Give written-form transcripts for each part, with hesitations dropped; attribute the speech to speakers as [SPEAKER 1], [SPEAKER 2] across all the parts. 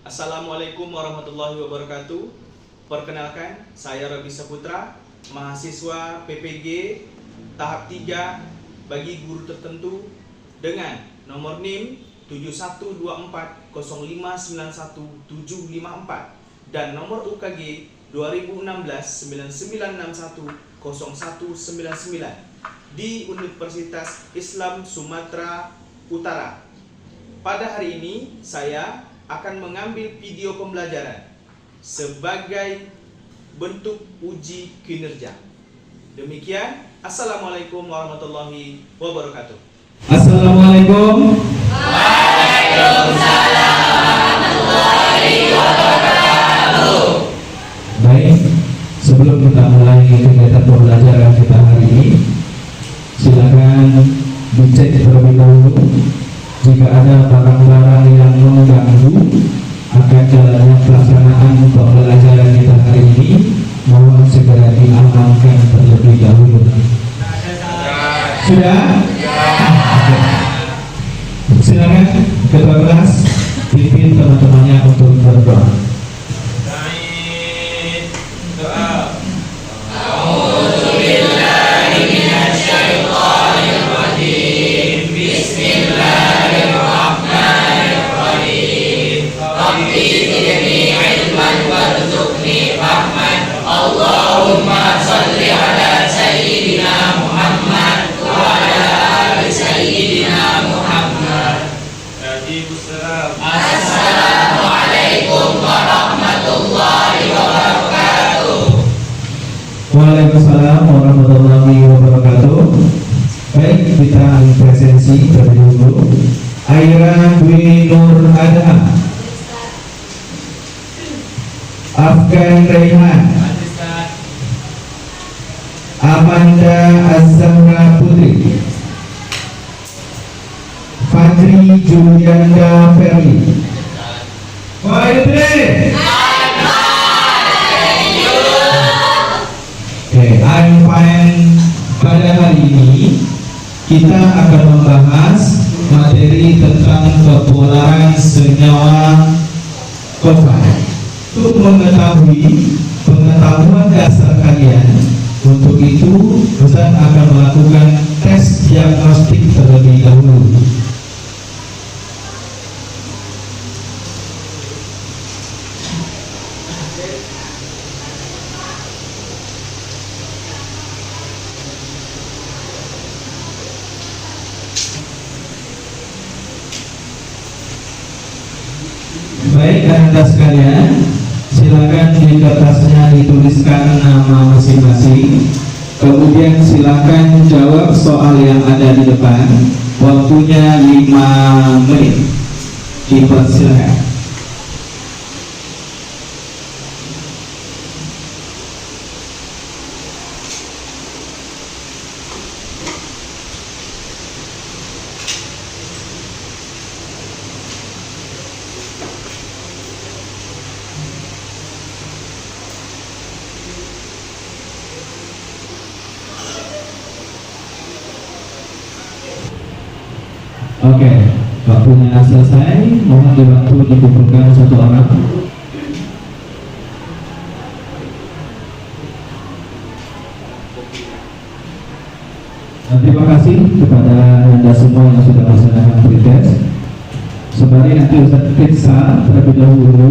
[SPEAKER 1] Assalamualaikum warahmatullahi wabarakatuh. Perkenalkan, saya Robi Saputra, mahasiswa PPG tahap 3 bagi guru tertentu dengan nomor NIM 712405917754 dan nomor UKG 2016-99610199 di Universitas Islam Sumatera Utara. Pada hari ini saya akan mengambil video pembelajaran sebagai bentuk uji kinerja. Demikian, Assalamualaikum warahmatullahi wabarakatuh.
[SPEAKER 2] Assalamualaikum.
[SPEAKER 3] Waalaikumsalam warahmatullahi wabarakatuh.
[SPEAKER 2] Baik, sebelum kita mulai kegiatan pembelajaran kita hari ini, silakan dicek terlebih dahulu jika ada barang-barang yang mengganggu akan jalannya pelaksanaan pembelajaran kita hari ini, mohon segera diamankan terlebih dahulu. Sudah? Silakan ketua kelas pimpin teman-temannya untuk berdoa.
[SPEAKER 3] Allahumma salli ala Sayyidina Muhammad wa ala ali Sayyidina Muhammad. Assalamualaikum warahmatullahi wabarakatuh.
[SPEAKER 2] Waalaikumsalam warahmatullahi wabarakatuh. Baik, kita presensi terlebih dahulu. Aira Dwi Nur Adham, Afgan Raihan, Amanda Azamra Putri, Fadri Julianda Ferli. Oke, I'm fine. Pada hari ini kita akan membahas materi tentang kepolaran senyawa kovalent. Untuk mengetahui pengetahuan dasar kalian, untuk itu Ustaz akan melakukan tes diagnostik terlebih dahulu. Baik, Anda sekalian, silakan di kertasnya dituliskan nama masing-masing. Kemudian silakan jawab soal yang ada di depan. Waktunya 5 menit. Dipersilakan. Oke, waktunya selesai. Mohon dibantu dikumpulkan satu orang. Terima kasih kepada Anda semua yang sudah melaksanakan pretest. Sembari nanti Ustaz periksa terlebih dahulu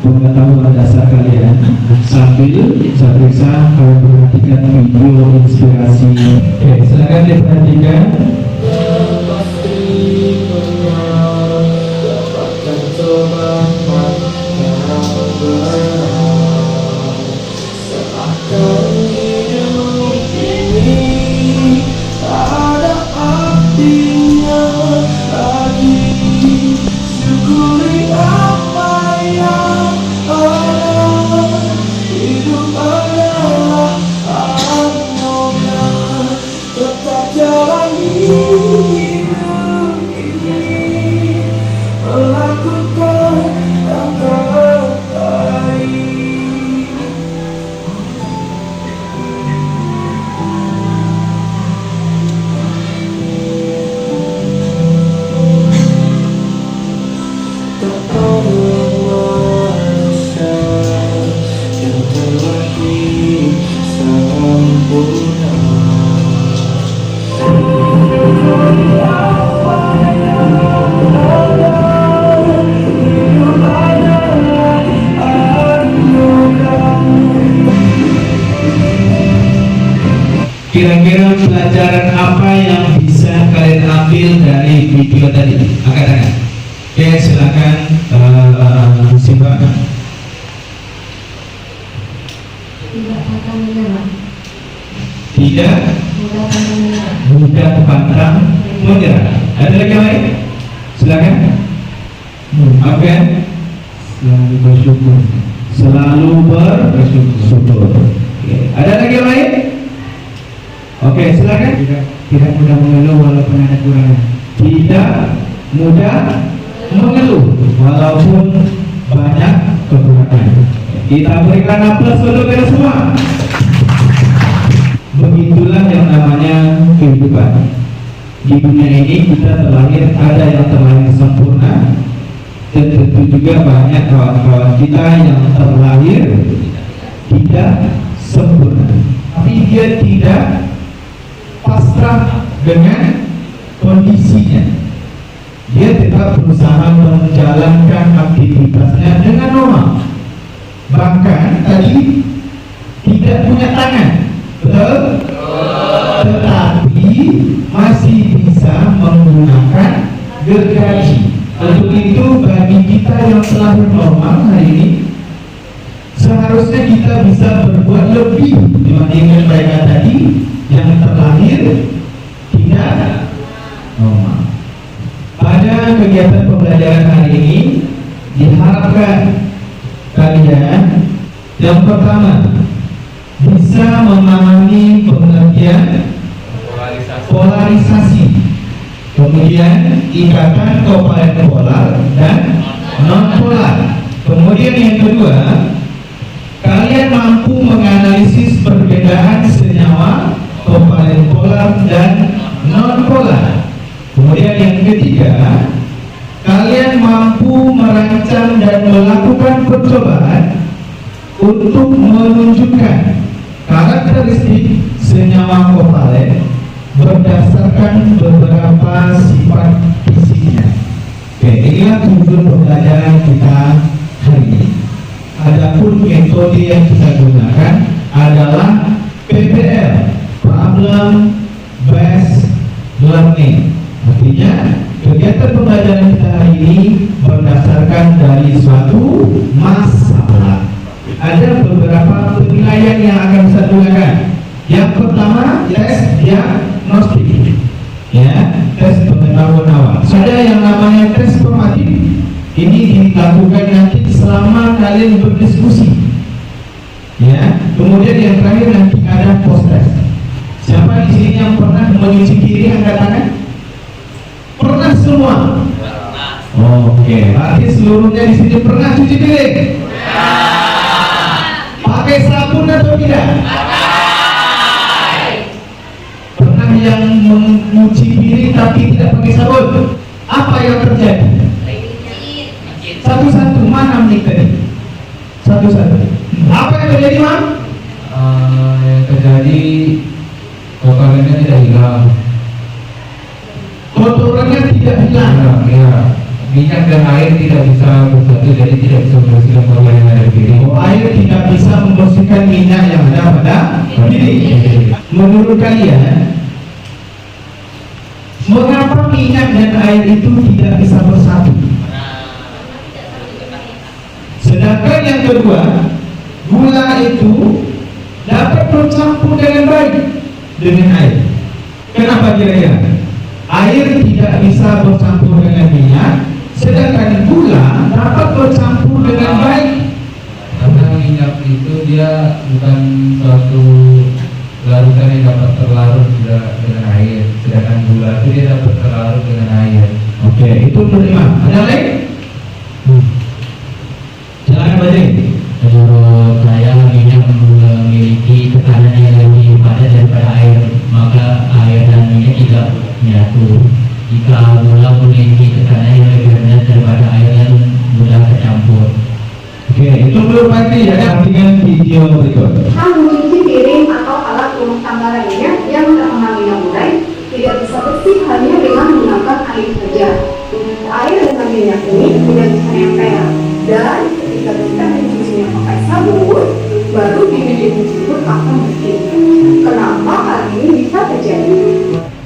[SPEAKER 2] pengetahuan dasar kalian. Sambil saya periksa, kalian perhatikan video inspirasi. Oke, silakan diperhatikan.
[SPEAKER 4] Melakukan
[SPEAKER 2] Tidak mudah pantang menyerah. Ada lagi yang lain? Silakan. Oke.
[SPEAKER 4] Selalu bersyukur.
[SPEAKER 2] Selalu bersyukur. Oke. Ada lagi yang lain? Oke, silakan.
[SPEAKER 4] Tidak mudah mengeluh walaupun ada kekurangan.
[SPEAKER 2] Tidak mudah mengeluh walaupun banyak kekurangan. Kita berikan aplaus untuk kita semua. Begitulah yang namanya kehidupan. Di dunia ini kita terlahir, ada yang terlahir sempurna, dan tentu juga banyak kawan-kawan kita yang terlahir tidak sempurna. Tapi dia tidak pasrah dengan kondisinya. Dia tetap berusaha menjalankan aktivitasnya dengan normal. Bahkan tadi tidak punya tangan, betul? Tetapi masih bisa menggunakan gergaji. Untuk itu bagi kita yang terlahir normal hari ini, seharusnya kita bisa berbuat lebih dibandingkan mereka tadi yang terlahir tidak normal. Pada kegiatan pembelajaran hari ini diharapkan kalian yang pertama bisa memahami pengertian polarisasi, kemudian ikatan kovalen polar dan non polar. Kemudian yang kedua, kalian mampu menganalisis perbedaan senyawa kovalen polar dan non polar. Kemudian yang ketiga, kalian mampu merancang dan melakukan percobaan untuk menunjukkan karakteristik senyawa kovalen berdasarkan beberapa sifat fisiknya. Oke, inilah tujuan pembelajaran kita hari ini. Adapun metode yang kita gunakan adalah PBL, Problem Based Learning. Artinya kegiatan pembelajaran kita hari ini berdasarkan dari suatu masalah. Ada beberapa penilaian yang akan saya gunakan. Yang pertama, tes diagnostik, ya, tes pengetahuan awal. Ada yang namanya tes formatif. Ini dilakukan nanti selama kalian berdiskusi, ya. Kemudian yang terakhir nanti ada post test. Siapa di sini yang pernah menyuci piring, angkat tangan? Pernah semua? Oke, berarti seluruhnya di sini pernah cuci piring? Pakai sabun atau tidak? Pernah yang mencuci piring tapi tidak pakai sabun? Apa yang terjadi? Satu-satu, mana mic tadi? Satu-satu. Apa yang terjadi, Mam?
[SPEAKER 4] Yang terjadi kotorannya tidak hilang.
[SPEAKER 2] Kotorannya tidak hilang.
[SPEAKER 4] Ya, minyak dan air tidak bisa bersatu, jadi tidak bisa membersihkan kotoran yang ada di piring.
[SPEAKER 2] Air tidak bisa membersihkan minyak yang ada pada piring. Menurut kalian, mengapa minyak dan air itu tidak bisa bersatu? Sedangkan yang kedua, gula itu dapat bercampur dengan baik dengan air. Kenapa kira-kira? Air tidak bisa bercampur dengan minyak, sedangkan gula dapat bercampur dengan baik.
[SPEAKER 4] Karena minyak itu dia bukan suatu larutan yang dapat terlarut dengan air, sedangkan gula itu dia dapat terlarut dengan air.
[SPEAKER 2] Oke, itu menerima. Ada lain? Silakan Bajeng.
[SPEAKER 5] Menurut saya minyak memiliki tekanan yang lebih padat daripada air, maka air dan minyak tidak menyatu. Jika gula memiliki tekanan yang lebih rendah daripada air dan mudah tercampur.
[SPEAKER 2] Oke, itu belum pasti ya. Artikan video berikut.
[SPEAKER 6] Hal mencuci piring atau alat rumah tangga lainnya yang terkena minyak murai tidak bisa bersih hanya dengan menggunakan air saja. Air dengan minyak ini tidak bisa nempel, dan ketika kita mencucinya pakai sabun, baru bibit tersebut akan bersih. Kenapa hal ini bisa terjadi?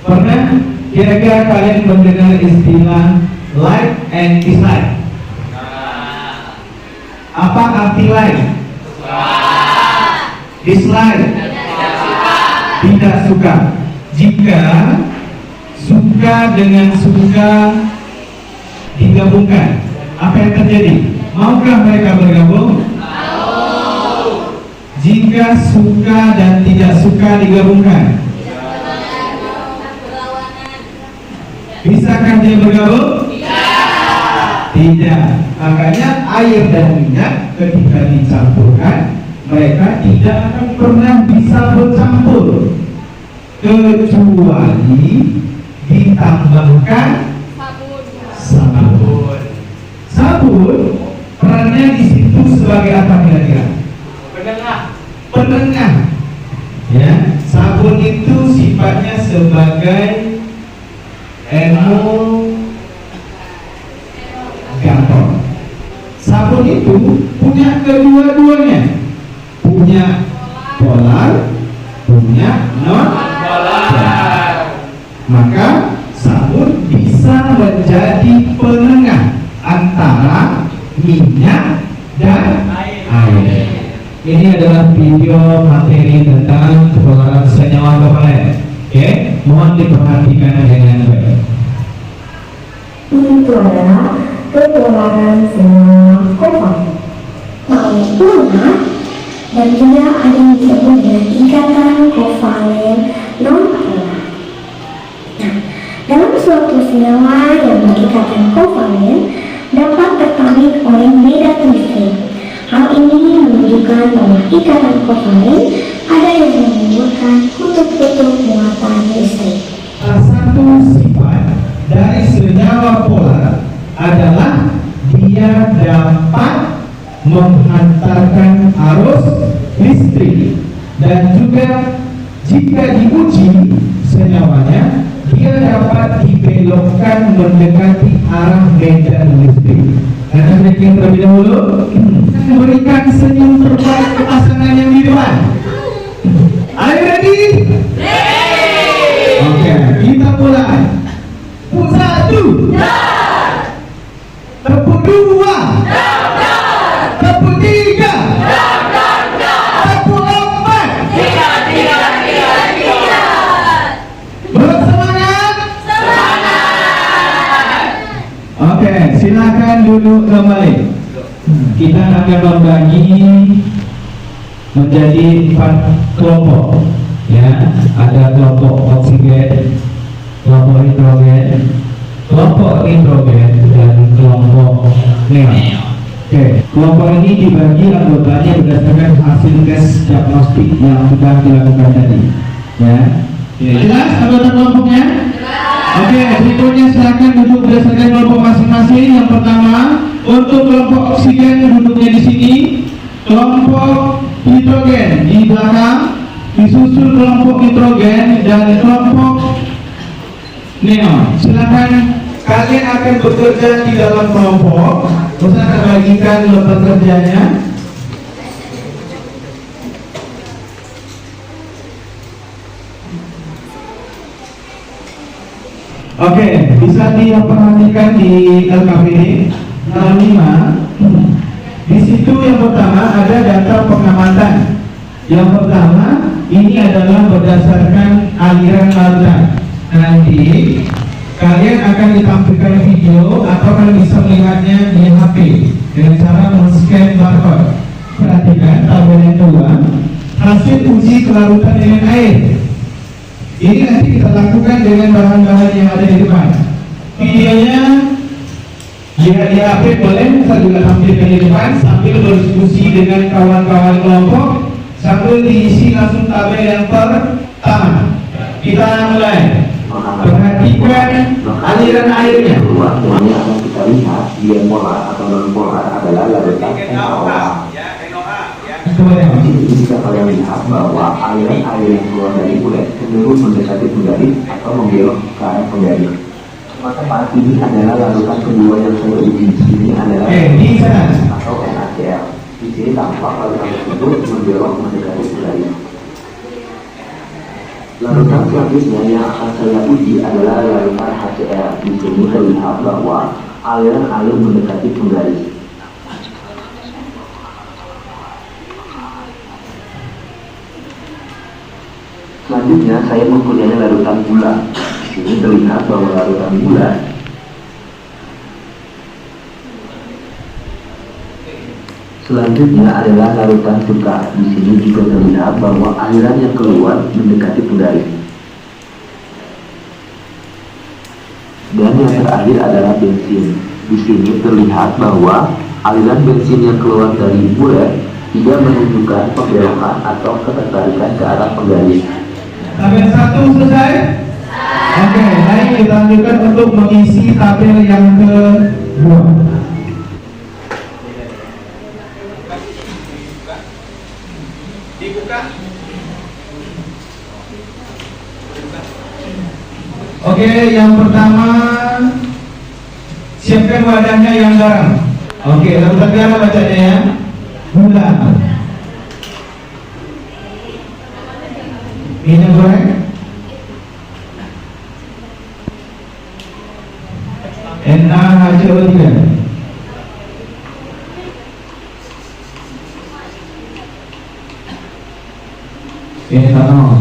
[SPEAKER 2] Pernah kira-kira kalian mendengar istilah like and dislike? Apa arti like? Dislike. Tidak suka. Jika suka dengan suka digabungkan, apa yang terjadi? Maukah mereka bergabung? Jika suka dan tidak suka digabungkan, bisakah dia bergabung? Tidak. Makanya air dan minyak ketika dicampurkan, mereka tidak akan pernah bisa bercampur kecuali ditambahkan sabun. Sabun perannya di situ sebagai apa kira-kira? Penengah. Ya, sabun itu sifatnya sebagai emulgator. Sabun itu punya kedua-duanya, punya polar, punya non polar. Maka sabun bisa menjadi penengah antara minyak dan air. Ini adalah video materi tentang kepolaran senyawa kovalen. Oke, mohon diperhatikan dengan baik.
[SPEAKER 6] Itu adalah kepolaran senyawa kovalen. Polar dan juga ada yang disebut dengan ikatan kovalen non-polar. Nah, dalam suatu senyawa yang berikatan kovalen dapat tertarik oleh medan listrik. Hal ini menunjukkan bahwa ikatan kovalen ada yang menimbulkan kutub-kutub muatan listrik.
[SPEAKER 2] Salah satu sifat dari senyawa polar adalah dia dapat menghantarkan arus listrik, dan juga jika diuji senyawanya, dia dapat dibelokkan mendekati arah medan listrik. Anda bikin terlebih dahulu, memberikan senyum terbaik ke pasangan yang di depan. Are you ready? Oke, kita mulai. Tepuk 1, tepuk 2, tepuk 3, tepuk 4. Bersemangat? Oke, silakan duduk kembali. Kita akan membagi menjadi 4 kelompok. Ya, ada kelompok oksigen, kelompok nitrogen, dan kelompok neon. Oke, kelompok ini dibagi anggotanya berdasarkan hasil tes diagnostik yang sudah dilakukan tadi. Ya, jelas anggota kelompoknya? Oke, berikutnya silakan duduk berdasarkan kelompok masing-masing. Yang pertama, untuk kelompok oksigen duduknya di sini, kelompok hidrogen di belakang, disusul kelompok nitrogen dan kelompok neon. Silakan, kalian akan bekerja di dalam kelompok. Saya akan bagikan lembar kerjanya. Oke, bisa diperhatikan di LKPD nomor 5. Di situ yang pertama ada data pengamatan. Yang pertama ini adalah berdasarkan aliran larutan. Nanti kalian akan ditampilkan video atau kalian bisa melihatnya di HP dengan cara men-scan barcode. Perhatikan tabel yang kedua, hasil uji kelarutan dengan air. Ini nanti kita lakukan dengan bahan-bahan yang ada di depan. Videonya di HP boleh, saya juga tampilkan di depan sambil berdiskusi dengan kawan-kawan kelompok sambil diisi langsung tabel yang pertama. Kita mulai. Perhatikan aliran airnya.
[SPEAKER 7] Semuanya akan kita lihat dia polar atau non polar adalah larutan NaOH. Jika kalian lihat bahwa aliran air yang keluar dari kulit cenderung mendekati penggaris atau membelok ke arah penggaris, maka ini adalah larutan kedua yang saya uji. Ini adalah atau NaCl. Di sini tampak larutan tersebut membelok mendekati penggaris. Larutan selanjutnya yang akan saya uji adalah larutan HCl. Di sini terlihat bahwa aliran air mendekati penggaris. Selanjutnya saya mempunyai larutan gula. Di sini terlihat bahwa larutan gula selanjutnya adalah larutan cuka. Di sini juga terlihat bahwa aliran yang keluar mendekati penggaris. Dan yang terakhir adalah bensin. Di sini terlihat bahwa aliran bensin yang keluar dari bulet tidak menunjukkan pembelokan atau ketertarikan ke arah penggaris.
[SPEAKER 2] Tabel 1 selesai? Oke, baik, kita lanjutkan untuk mengisi tabel yang kedua.
[SPEAKER 1] Dibuka.
[SPEAKER 2] Oke, yang pertama siapkan wadahnya yang garam. Oke, larutan garam bacanya ya. Gula, minyak goreng, NaHCO3, etanol.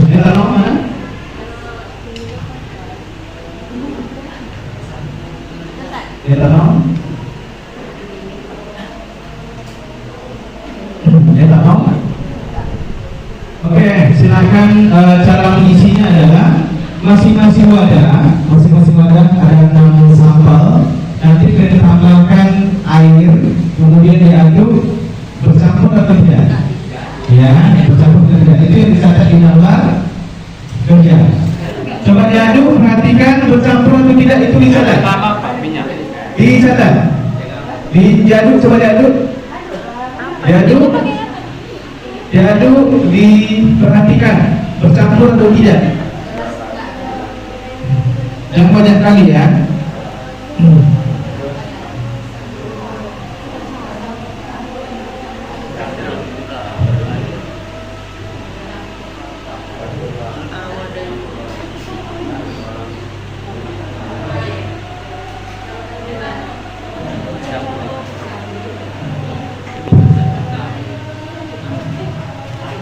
[SPEAKER 2] Etanol mana? Etanol. Etanol. Oke, silakan. Cara mengisinya adalah masing-masing wadah ada 6 sampel. Nanti kita tambahkan air, kemudian diaduk bercampur atau tidak? Ya, bercampur atau tidak? Itu yang dicatat di nomor kerja. Coba diaduk, perhatikan bercampur atau tidak, itu dicatat. Dicatat. Diaduk, coba diaduk. Diaduk, diperhatikan bercampur atau tidak. Jangan banyak kali ya.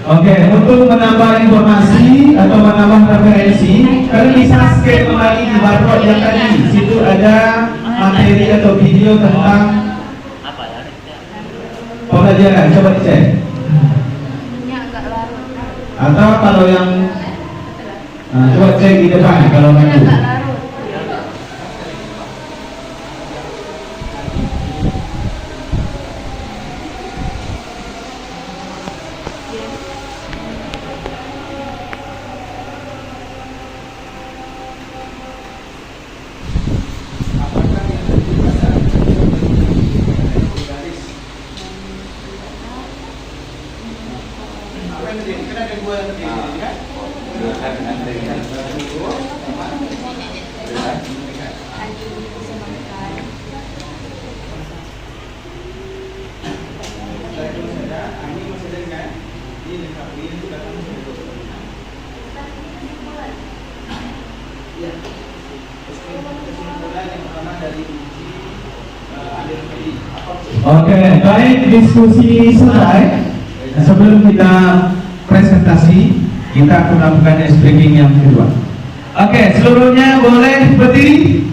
[SPEAKER 2] Oke, untuk menambah informasi atau menambah referensi, kalian bisa scan kembali di barcode yang tadi. Di situ ada materi atau video tentang pembelajaran. Coba dicek. Atau kalau yang coba cek di depan kalau mau. Oke, baik, diskusi selesai. Sebelum kita presentasi, kita akan melakukan briefing yang kedua. Oke, seluruhnya boleh berdiri.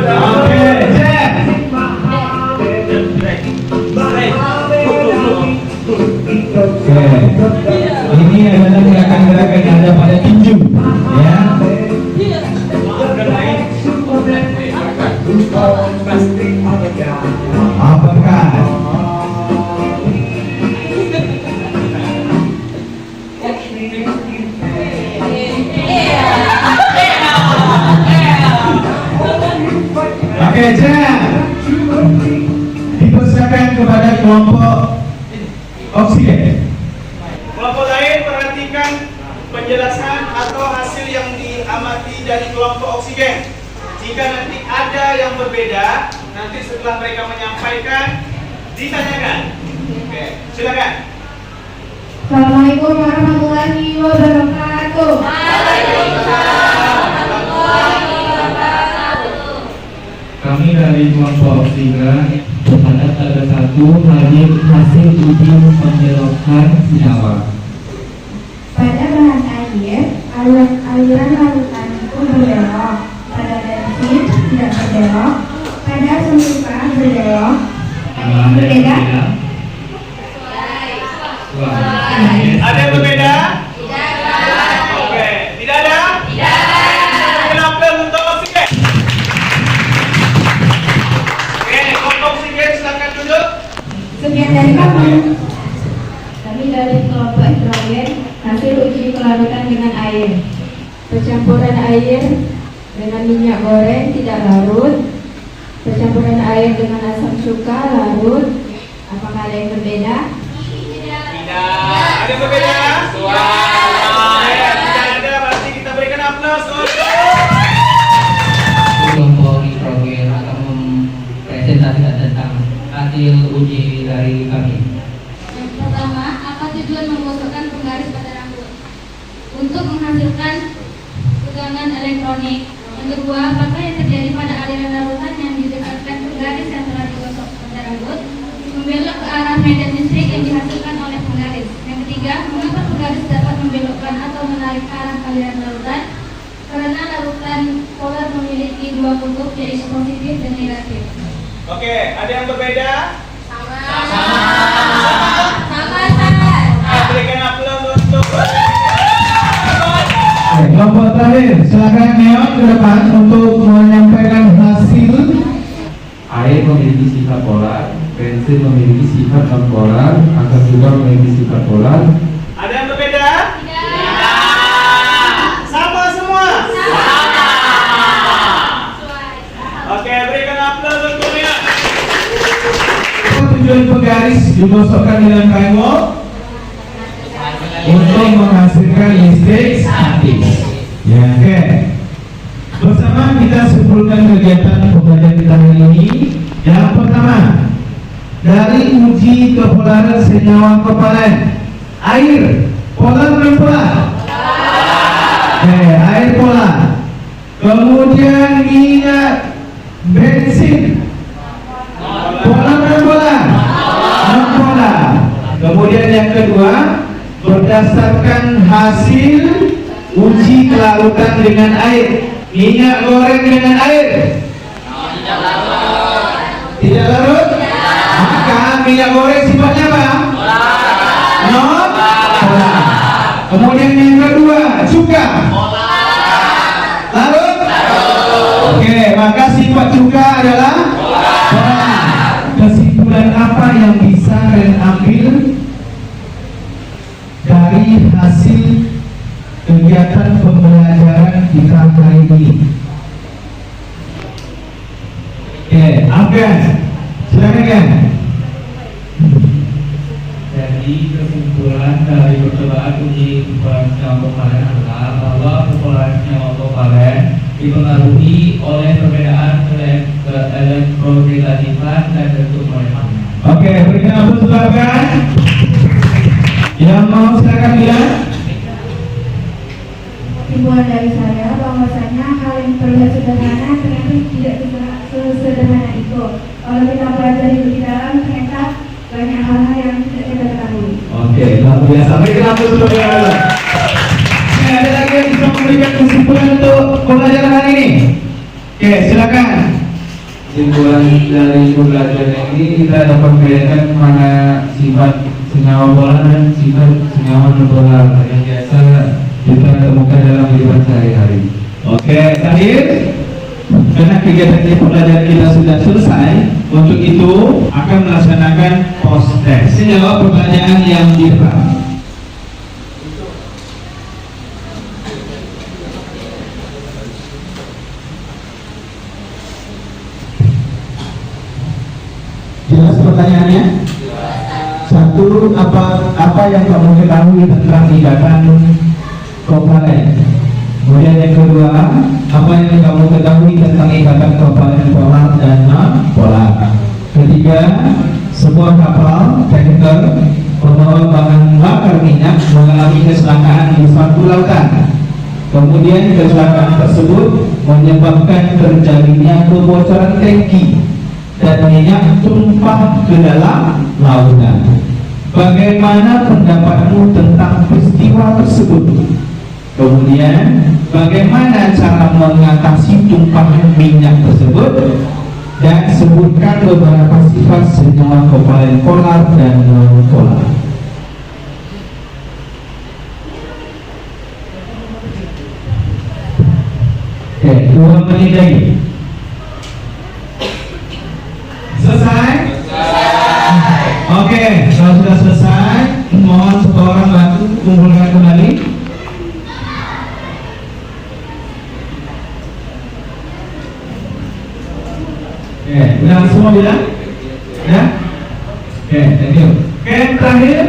[SPEAKER 2] Oke, cek. Oke, ini adalah gerakan-gerakan yang ada pada tinju, ya. Apakah oke, cek. Dipersilakan kepada kelompok oksigen.
[SPEAKER 1] Kelompok lain perhatikan penjelasan atau hasil yang diamati dari kelompok oksigen. Jika nanti ada yang berbeda, nanti setelah mereka menyampaikan, ditanyakan. Oke, silakan.
[SPEAKER 6] Assalamualaikum warahmatullahi wabarakatuh.
[SPEAKER 2] Kami dari
[SPEAKER 4] dari kelompok 3 terhadap ada satu hasil uji pembelokkan senyawa.
[SPEAKER 6] Pada bahan air, aliran larutan itu berbelok. Pada bensin tidak berbelok. Pada semuka berbelok. Berbeda?
[SPEAKER 1] Ada yang berbeda? Oke, tidak ada? Kenapa untuk oksigen? Oke, kelompok oksigen silakan duduk.
[SPEAKER 6] Sekian dari kami.
[SPEAKER 8] Kami dari kelompok hidrogen hasil uji pelarutan dengan air. Percampuran air dengan minyak goreng tidak larut. Percampuran air dengan asam cuka larut. Apakah ada yang berbeda?
[SPEAKER 1] Tidak. Ada yang berbeda? Tidak ada, berarti kita berikan aplaus untuk
[SPEAKER 5] Kelompok nitrogen akan mempresentasikan tentang hasil uji dari kami.
[SPEAKER 9] Yang pertama, apa tujuan menggosokkan penggaris pada rambut? Untuk menghasilkan tegangan elektronik. Yang kedua, apakah yang terjadi pada aliran larutan yang didekatkan penggaris yang telah digosok pada rambut membelok ke arah medan listrik yang dihasilkan oleh penggaris? Yang ketiga, mengapa penggaris dapat membelokkan atau menarik ke arah aliran larutan? Karena larutan polar memiliki dua kutub, yaitu positif dan negatif.
[SPEAKER 1] Oke, ada yang berbeda?
[SPEAKER 9] Sama.
[SPEAKER 1] Berikan aplaus untuk
[SPEAKER 2] Kelompok terakhir, silakan Neon ke depan untuk menyampaikan hasil.
[SPEAKER 4] Air memiliki sifat polar, bensin memiliki sifat non polar, asam juga memiliki sifat polar.
[SPEAKER 1] Ada yang berbeda? Sama semua? Oke, berikan aplaus untuk Neon.
[SPEAKER 2] Tujuan penggaris digosokkan dengan kayu untuk menghasilkan listrik statis. Ya, oke. Bersama kita simpulkan kegiatan pembelajaran kita hari ini. Yang pertama, dari uji kepolaran senyawa komponen air, polar dan polar. Air polar. Kemudian minyak bensin, polar dan polar. Non polar. Kemudian yang kedua, berdasarkan hasil uji kelarutan dengan air, minyak goreng dengan air tidak larut, maka minyak goreng sifatnya apa? Non polar. Kemudian yang kedua, cuka larut. Oke, maka sifat cuka adalah polar. Kesimpulan apa yang bisa kalian ambil dari hasil kegiatan pembelajaran kita hari ini? Oke, Afgan, silakan kan.
[SPEAKER 4] Jadi kesimpulan dari percobaan uji kepolaran senyawa komponen adalah bahwa kepolaran senyawa komponen dipengaruhi oleh perbedaan elektronegativan dan bentuk molekulnya.
[SPEAKER 2] Oke, berikan aplaus untuk Afgan. Yang mau silakan bilang.
[SPEAKER 6] Kesimpulan dari saya bahwasanya hal yang terlihat sederhana ternyata tidak sesederhana itu. Kalau kita pelajari lebih dalam, ternyata banyak hal-hal yang tidak kita ketahui.
[SPEAKER 2] Oke, luar biasa. Berikan aplaus untuk Afgan. Ada lagi yang bisa memberikan kesimpulan untuk pembelajaran hari ini? Oke, silakan.
[SPEAKER 4] Kesimpulan dari pembelajaran ini kita dapat membedakan mana sifat senyawa polar dan sifat senyawa non polar yang biasa kita temukan dalam kehidupan sehari-hari.
[SPEAKER 2] Oke, terakhir, karena kegiatan pembelajaran kita sudah selesai, untuk itu akan melaksanakan post test. Jawab pertanyaan yang di depan. Jelas pertanyaannya? Satu, apa yang kamu ketahui tentang ikatan komponen? Kemudian yang kedua, apa yang kamu ketahui tentang ikatan komponen polar dan non polar? Ketiga, sebuah kapal tanker membawa bahan bakar minyak mengalami kecelakaan di suatu lautan. Kemudian kecelakaan tersebut menyebabkan terjadinya kebocoran tangki dan minyak tumpah ke dalam lautan. Bagaimana pendapatmu tentang peristiwa tersebut? Kemudian bagaimana cara mengatasi tumpahan minyak tersebut? Dan sebutkan beberapa sifat senyawa kovalen polar dan non polar. Oke, 2 menit lagi. Selesai? Oke, kalau sudah selesai, mohon satu orang bantu kumpulkan kembali. Oke, udah semua bilang? Ya? Oke, thank you. Oke, yang terakhir,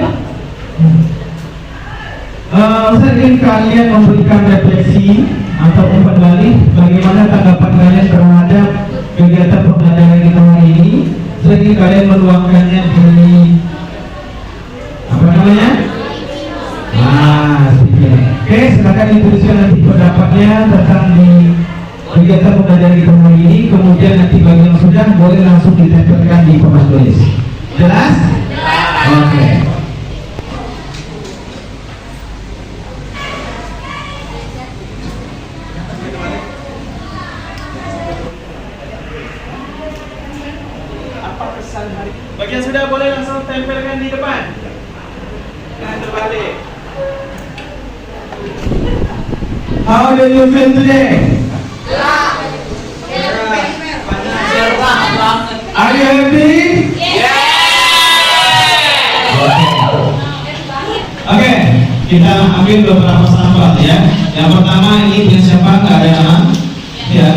[SPEAKER 2] saya ingin kalian memberikan refleksi atau umpan balik bagaimana tanggapan kalian terhadap kegiatan pembelajaran kita hari ini. Saya ingin kalian meluangkannya di apa namanya? Oke, silakan dituliskan nanti pendapatnya tentang di kegiatan pembelajaran kita hari ini. Kemudian nanti bagi yang sudah boleh langsung ditempelkan di papan tulis. Jelas? Oke.
[SPEAKER 1] Bagi yang sudah boleh langsung tempelkan di depan. Jangan terbalik.
[SPEAKER 2] How do you feel today? Are you happy? Oke, kita ambil beberapa sampel ya. Yang pertama ini dia siapa? Nggak ada nama. Ya.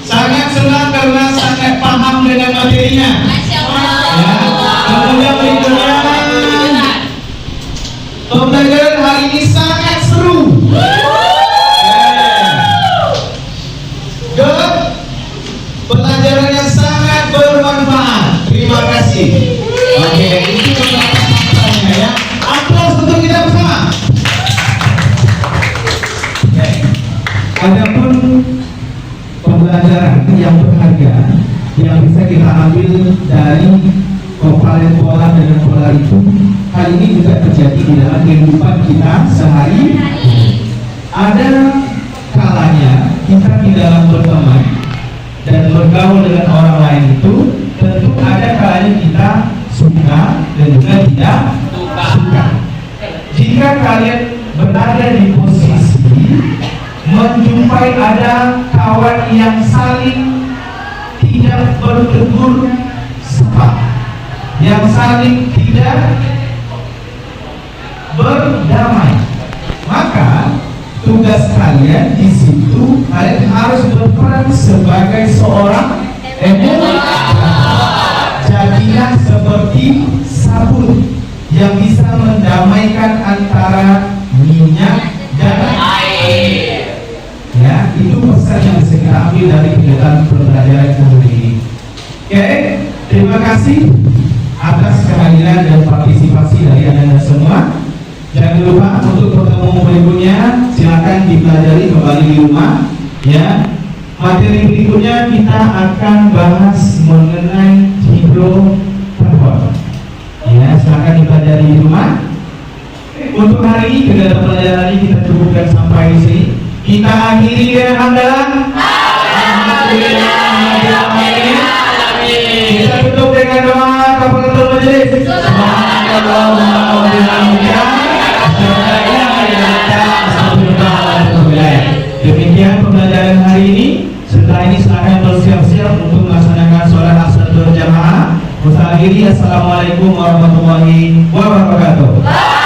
[SPEAKER 2] Sangat senang karena sangat paham dengan materinya. Ya. Kemudian berikutnya, pembelajaran hari ini sangat seru. Good. Pelajarannya sangat bermanfaat. Terima kasih. Oke, itu beberapa sampelnya ya. Aplaus untuk kita bersama. Oke. Adapun pembelajaran yang berharga yang bisa kita ambil dari kovalen polar dan polar itu hal ini juga terjadi di dalam kehidupan kita sehari. Ada kalanya kita di dalam berteman dan bergaul dengan orang lain itu tentu ada kalanya kita suka dan juga tidak suka. Jika kalian berada di posisi menjumpai ada kawan yang saling tidak bertegur sapa, yang saling tidak berdamai, maka tugas kalian di situ kalian harus berperan sebagai seorang moderator. Jadilah seperti sabun yang bisa mendamaikan antara minyak dan air. Ya, itu pesan yang bisa kita ambil dari kegiatan pembelajaran hari ini. Oke, terima kasih atas kehadiran dan partisipasi dari Anda semua. Jangan lupa untuk pertemuan berikutnya silakan dipelajari kembali di rumah. Ya, materi berikutnya kita akan bahas mengenai hidrokarbon. Ya, silakan dipelajari di rumah. Untuk hari ini kegiatan pelajaran ini kita cukupkan sampai di sini. Kita akhiri dengan hamdalah. Kita tutup dengan doa kafaratul majelis. Demikian pembelajaran hari ini. Setelah ini silakan bersiap-siap untuk melaksanakan sholat asar berjamaah. Assalamualaikum warahmatullahi wabarakatuh.